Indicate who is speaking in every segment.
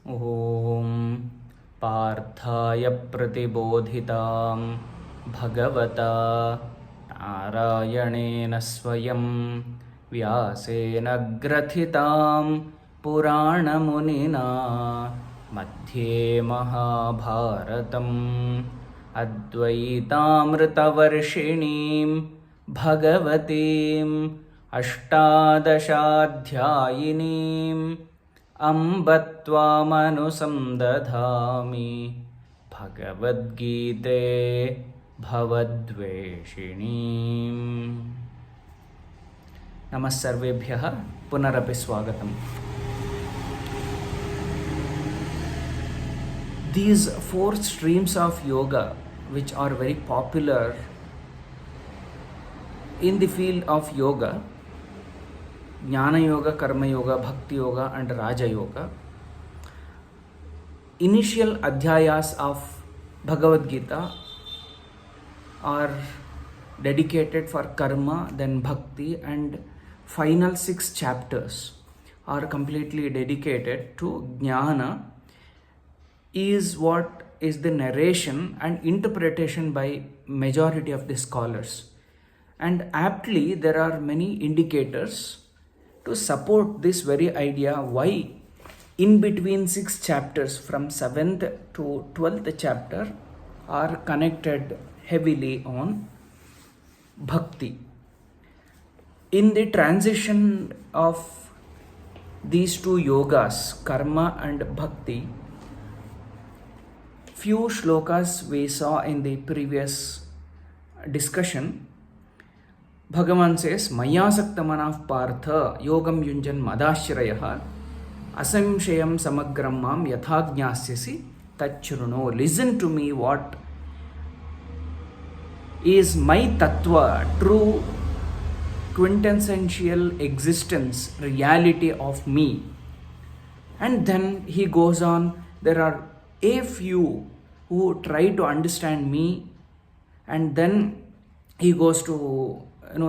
Speaker 1: ॐ पार्थाय प्रतिबोधितां भगवता नारायणेन स्वयं व्यासेन ग्रथितां पुराणमुनिना मध्ये महाभारतम् अद्वैतामृतवर्षिणीं भगवतीम् अष्टादशाध्यायिनीम् अम्ब त्वामनुसन्दधामि भगवद्गीते भवद्वेषिणीम्। नमः सर्वेभ्यः पुनरपि स्वागतम्। These four streams of yoga, which are very popular in the field of yoga, Jnana Yoga, Karma Yoga, Bhakti Yoga and Raja Yoga, initial adhyayas of Bhagavadgita are dedicated for karma, then bhakti, and final 6 chapters are completely dedicated to jnana, is what is the narration and interpretation by majority of the scholars. And aptly there are many indicators to support this very idea why in between 6 chapters from 7th to 12th chapter are connected heavily on bhakti. In the transition of these two yogas, karma and bhakti, few shlokas we saw in the previous discussion. Bhagavan says, Mayasaktamanav partha yogam yunjan madashrayah asamshayam samagram mam yathajnasyasi tachruno. Listen to me, what is my tattva, true quintessential existence, reality of me. And then he goes on, there are a few who try to understand me, and then he goes to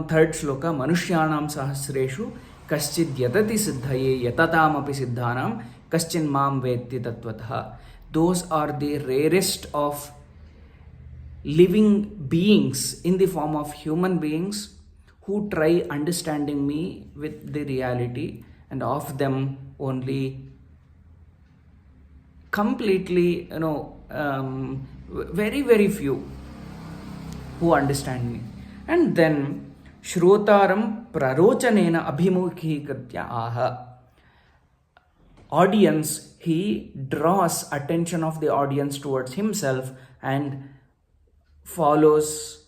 Speaker 1: third shloka, manushyanam sahasreshu kaschid yatati siddhaye yatatam api siddhanam kaschin mam vetti tatvatha. Those are the rarest of living beings in the form of human beings who try understanding me with the reality, and of them only completely very very few who understand me. And then shrotaram prarochanena abhimukhi aha. Audience, he draws attention of the audience towards himself and follows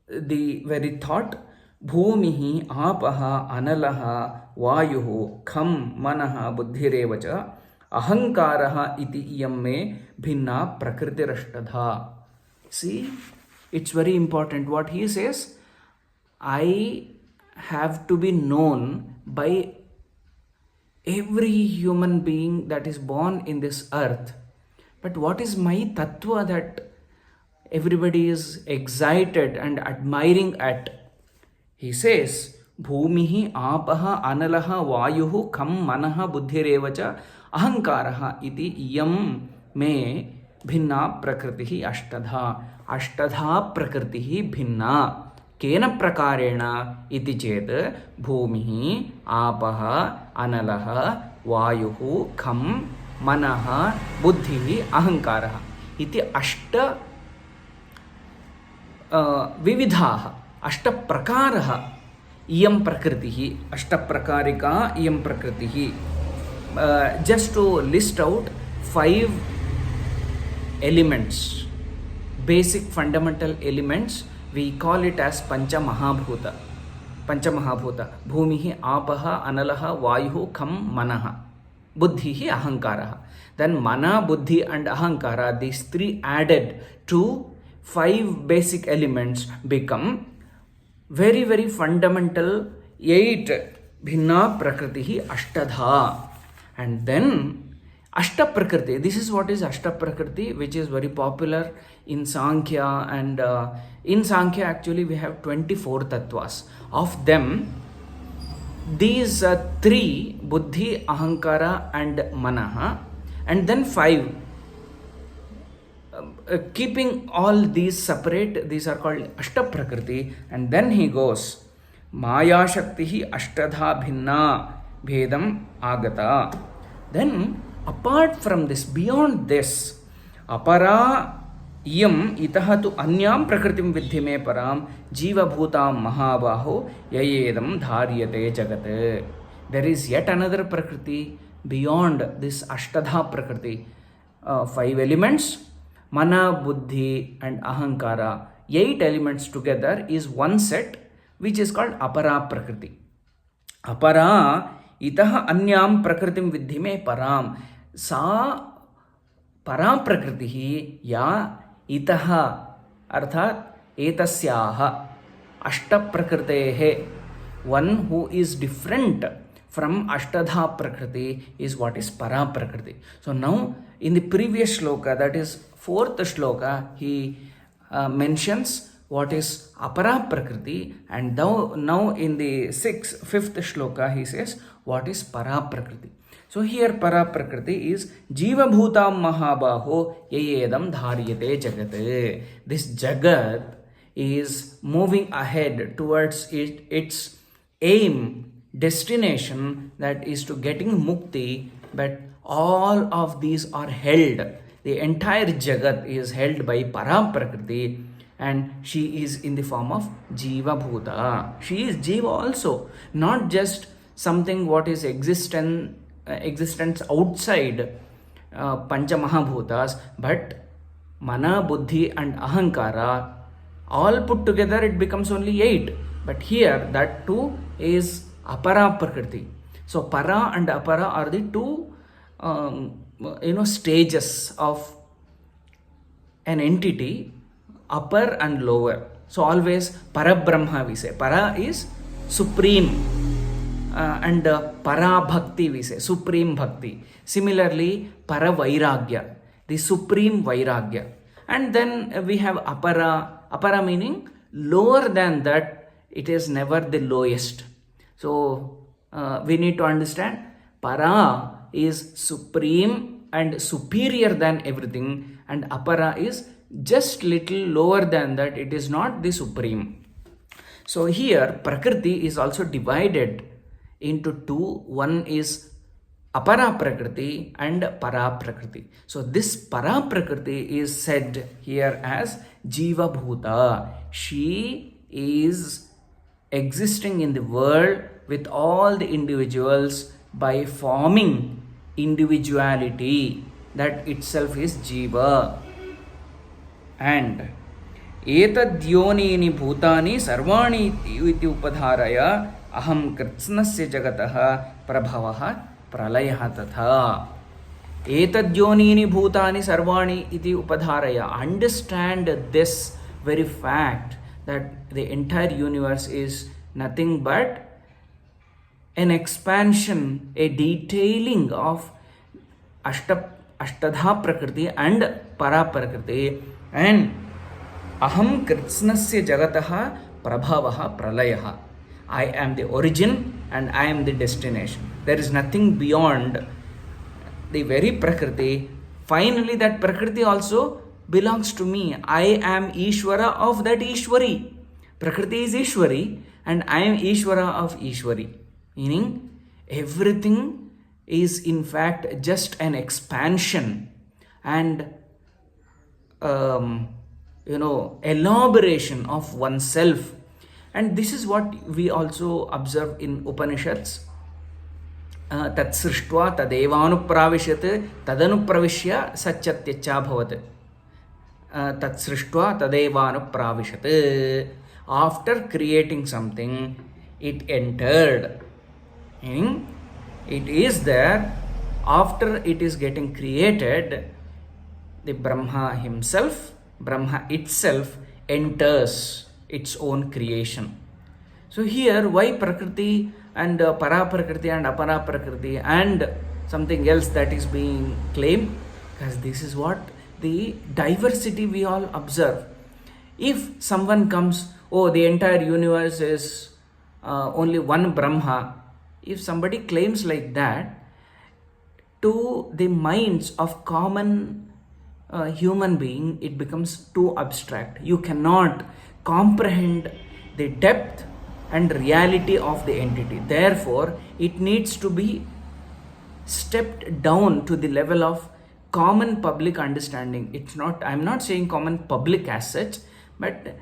Speaker 1: the very thought. Bhumihi apaha analaha vayuhu kham manaha buddhirevacha ahankaraha iti iyam me bhinna prakritirashtadha. See, it's very important what he says. I have to be known by every human being that is born in this earth. But what is my tattva that everybody is excited and admiring at? He says, Bhumihi apaha analaha vayuhu kham manaha buddhirevacha ahankaraha iti iyam me bhinna prakritihi ashtadha. Ashtadha prakritihi bhinna. Kena prakarena iti chet bhumihi apaha analaha vayuhu kham manaha buddhihi ahankaraha iti ashta vividhaha ashta prakaraha iyam prakritihi ashta prakarika iyam prakritihi. Just to list out 5 elements, basic fundamental elements, we call it as pancha mahabhuta. Bhumihi apaha analaha vayuhu kham manaha buddhihi ahankaraha. Then mana, buddhi and ahankara, these 3 added to 5 basic elements become very very fundamental 8 bhinna prakritihi ashtadha. And then Ashta Prakriti, this is what is Ashta Prakriti, which is very popular in Sankhya, and in Sankhya actually we have 24 tattvas. Of them, these 3, Buddhi, Ahankara and Manaha, And then 5. Keeping all these separate, these are called Ashta Prakriti. And then he goes, Maya Shaktihi Ashtadha Bhinna Bhedam Agata. Then, apart from this, beyond this, Apara Iyam itaha tu anyam prakritim vidhi me param jiva bhutam mahabaho yayedam dharyate jagat. There is yet another Prakriti beyond this Ashtadha Prakriti. 5 elements, Mana, Buddhi and Ahankara. 8 elements together is one set, which is called Apara Prakriti. Apara itaha anyam prakritim vidhi me param. Sa para prakriti ya itaha arthat etasyaha ashta prakritehe. One who is different from Ashtadha Prakriti is what is Para Prakriti. So now in the previous shloka, that is 4th shloka, he mentions what is Apara Prakriti, and now in the 5th shloka he says what is Para Prakriti. So here Para Prakriti is Jiva Bhutam Mahabaho Yayedam Dharyate Jagat. This Jagat is moving ahead towards its aim, destination, that is to getting mukti, but all of these are held. The entire Jagat is held by Para Prakriti, and she is in the form of Jiva Bhuta. She is Jiva also, not just something what is existence outside Pancha Mahabhutas, but Mana, Buddhi and Ahankara, all put together it becomes only 8. But here that too is Apara Prakriti. So Para and Apara are the two stages of an entity, upper and lower. So always Para Brahma we say. Para is supreme, and Para Bhakti we say, supreme Bhakti. Similarly, Para Vairagya, the supreme Vairagya. And then we have Apara meaning lower than that, it is never the lowest. So we need to understand Para is supreme and superior than everything, and Apara is just little lower than that, it is not the supreme. So here Prakriti is also divided into 2. One is Apara Prakriti and Para Prakriti. So this Para Prakriti is said here as Jiva Bhuta. She is existing in the world with all the individuals by forming individuality. That itself is Jiva. And Etadyonini Bhutani Sarvani iti upadharaya aham kritsnasya jagataha prabhavaha pralayah tatha. Etadyonini Bhutani Sarvani iti upadharaya. Understand this very fact that the entire universe is nothing but an expansion, a detailing of Ashtadha Prakriti and Para Prakriti, and Aham Kritsnasya Jagataha Prabhavaha Pralayaha. I am the origin and I am the destination. There is nothing beyond the very Prakriti. Finally, that Prakriti also belongs to me. I am Ishvara of that Ishwari. Prakriti is Ishwari and I am Ishvara of Ishwari. Meaning, everything is in fact just an expansion and elaboration of oneself. And this is what we also observe in Upanishads. Tat srishtva tadevanupravishyat tadanupravishya satyatyacha bhavat. Tat srishtva tadevanupravishyat. After creating something, it entered. Meaning, it is there. After it is getting created, the Brahma himself, Brahma itself enters its own creation. So here, why Prakriti and Para Prakriti and Apara Prakriti and something else that is being claimed? Because this is what the diversity we all observe. If someone comes, oh, the entire universe is only one Brahma, if somebody claims like that, to the minds of common human being, it becomes too abstract. You cannot comprehend the depth and reality of the entity. Therefore, it needs to be stepped down to the level of common public understanding. I'm not saying common public as such, but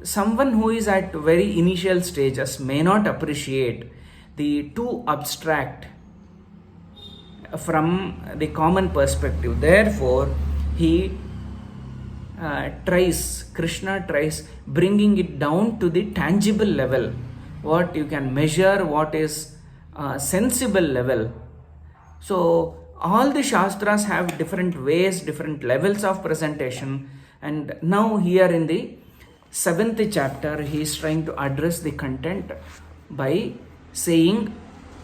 Speaker 1: someone who is at very initial stages may not appreciate the too abstract from the common perspective. Therefore, Krishna tries bringing it down to the tangible level, what you can measure, what is sensible level. So all the Shastras have different ways, different levels of presentation, and now here in the 7th chapter he is trying to address the content by saying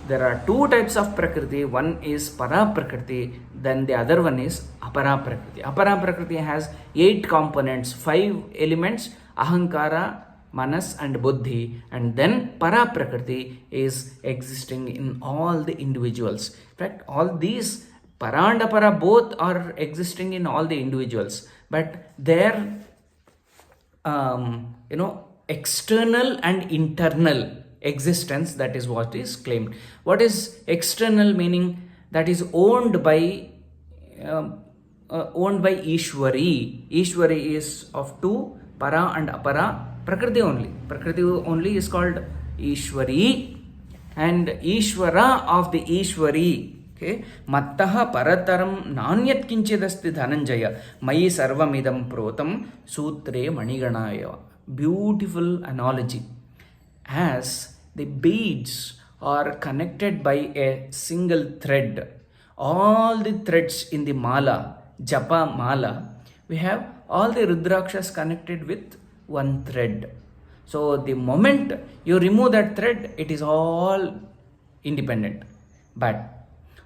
Speaker 1: there are two types of Prakriti. One is Para Prakriti, then the other one is Apara Prakriti. Apara Prakriti has 8 components, 5 elements, Ahankara, Manas and Buddhi, and then Para Prakriti is existing in all the individuals. In fact, all these Para and Apara both are existing in all the individuals, but their external and internal existence, that is what is claimed. What is external? Meaning that is owned by Ishwari. Ishwari is of 2, Para and Apara. Prakriti only is called Ishwari, and Ishwara of the Ishwari. Okay, Mattaha Parataram Nanyat Kinchidasti Dhananjaya Mayi Sarvamidam Protam Sutre Maniganaya. Beautiful analogy. As the beads are connected by a single thread, all the threads in the mala, Japa mala, we have all the Rudrakshas connected with one thread. So the moment you remove that thread, it is all independent. But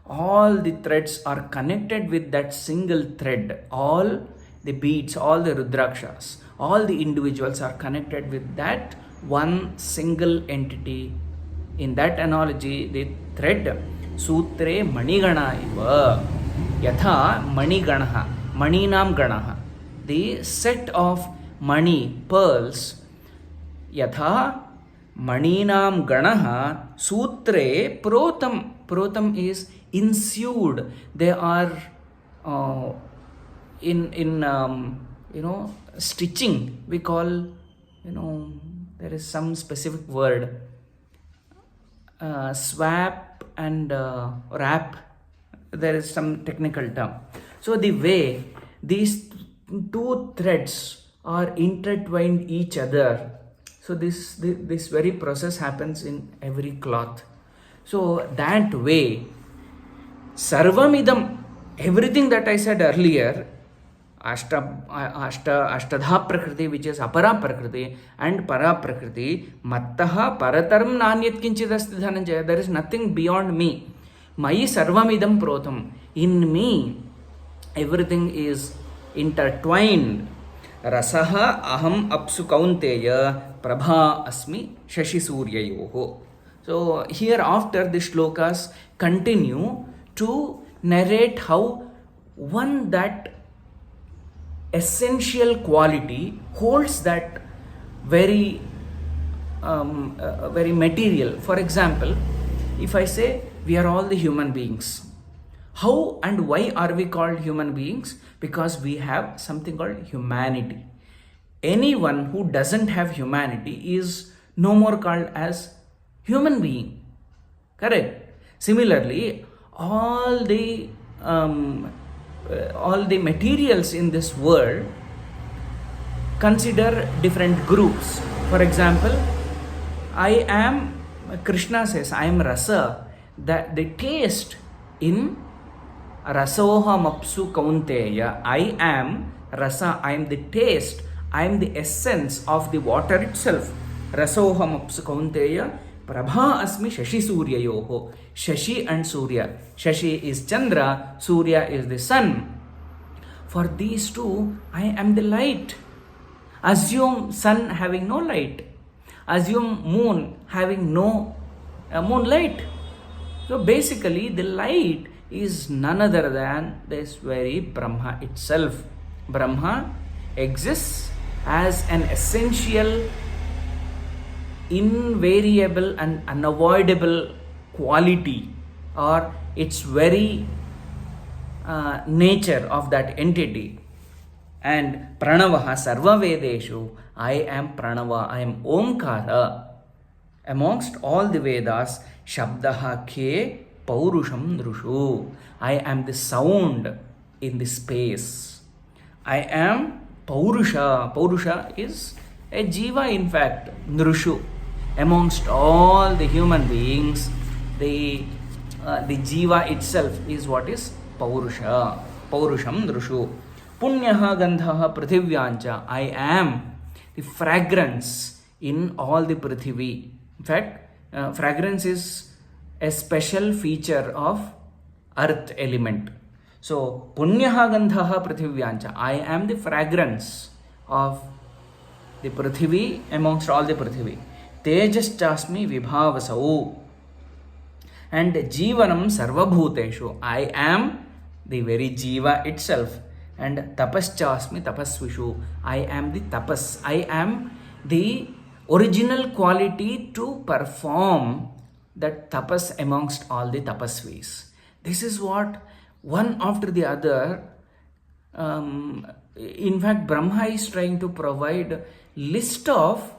Speaker 1: all the threads are connected with that single thread. All the beads, all the Rudrakshas, all the individuals are connected with that one single entity. In that analogy, the thread, Sutre Manigana iva, Yatha Maniganaha, Maninam Ganaha, the set of mani, pearls, Yatha Maninam Ganaha, Sutre Protam. Protam is ensued. They are in stitching. We call, there is some specific word, swap and wrap. There is some technical term. So the way these two threads are intertwined each other, so this very process happens in every cloth. So that way, Sarvamidam, everything that I said earlier, Ashtadha Prakriti, which is Apara Prakriti, and Para Prakriti, Mattaha Parataram Nanyat Kinchidasti Dhananjaya, there is nothing beyond me. Mayi Sarvamidam Protam, in me, everything is intertwined. Rasaha Aham Apsu Kaunteya Prabha Asmi Shashi Suryayoho. So here after the shlokas continue to narrate how one that essential quality holds that very material. For example, if I say we are all the human beings, how and why are we called human beings? Because we have something called humanity. Anyone who doesn't have humanity is no more called as human being. Correct? Similarly, all the materials in this world consider different groups. For example, Krishna says, I am rasa. That the taste in rasohamapsu kaunteya, I am rasa, I am the taste, I am the essence of the water itself. Rasohamapsu kaunteya Prabha asmi Shashi Suryayoho. Shashi and Surya. Shashi is Chandra, Surya is the sun. For these two, I am the light. Assume sun having no light. Assume moon having no moonlight. So basically, the light is none other than this very Brahma itself. Brahma exists as an essential, invariable and unavoidable quality, or its very nature of that entity. And Pranavaha Sarva Vedeshu, I am Pranava, I am Omkara. Amongst all the Vedas, Shabdaha Ke Paurusham Nrushu, I am the sound in the space. I am Paurusha. Paurusha is a Jiva, in fact, Nrushu. Amongst all the human beings, the Jiva itself is what is Paurusha. Paurusham Nrushu. Punyaha Gandhaha Prithivyancha, I am the fragrance in all the Prithivi. In fact, fragrance is a special feature of earth element. So, Punyaha Gandhaha Prithivyancha, I am the fragrance of the Prithivi amongst all the Prithivi. Tejas Chasmi Vibhavasau. And Jivanam Sarvabhuteshu, I am the very Jiva itself. And Tapaschasmi Tapasvishu, I am the Tapas. I am the original quality to perform that tapas amongst all the tapasvis. This is what one after the other, in fact, Brahma is trying to provide list of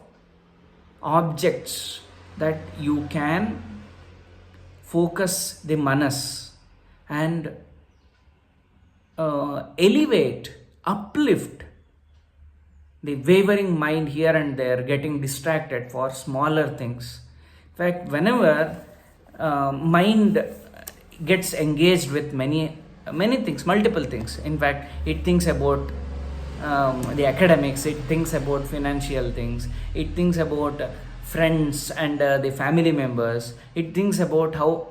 Speaker 1: objects that you can focus the manas and elevate, uplift the wavering mind here and there, getting distracted for smaller things. In fact, whenever mind gets engaged with many things, multiple things, in fact, it thinks about the academics, it thinks about financial things, it thinks about friends and the family members, it thinks about how,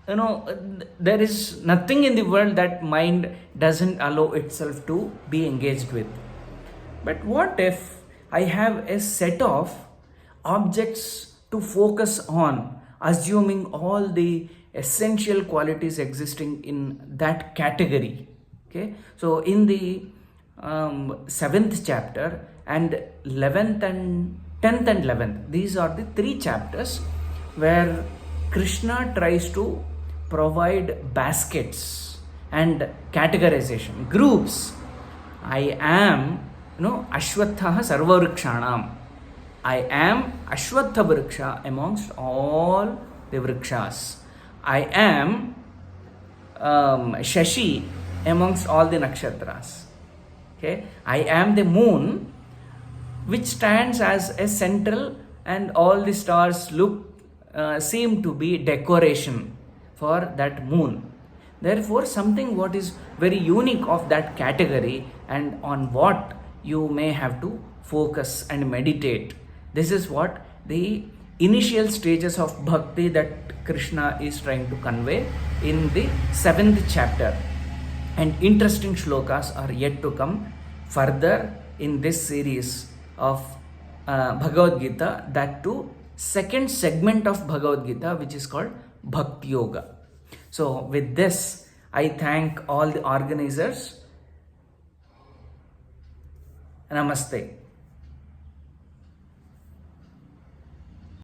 Speaker 1: there is nothing in the world that mind doesn't allow itself to be engaged with. But what if I have a set of objects to focus on, assuming all the essential qualities existing in that category? Okay, so in the 7th chapter and 11th and 10th and 11th, these are the 3 chapters where Krishna tries to provide baskets and categorization, groups. I am, Ashwatthah Sarvavrikshanam. I am Ashwatha Vriksha amongst all the Vrikshas. I am Shashi amongst all the Nakshatras. Okay, I am the moon, which stands as a central, and all the stars seem to be decoration for that moon. Therefore, something what is very unique of that category and on what you may have to focus and meditate. This is what the initial stages of bhakti that Krishna is trying to convey in the 7th chapter. And interesting shlokas are yet to come further in this series of Bhagavadgita, that too second segment of Bhagavadgita, which is called Bhakti Yoga. So with this, I thank all the organizers. Namaste.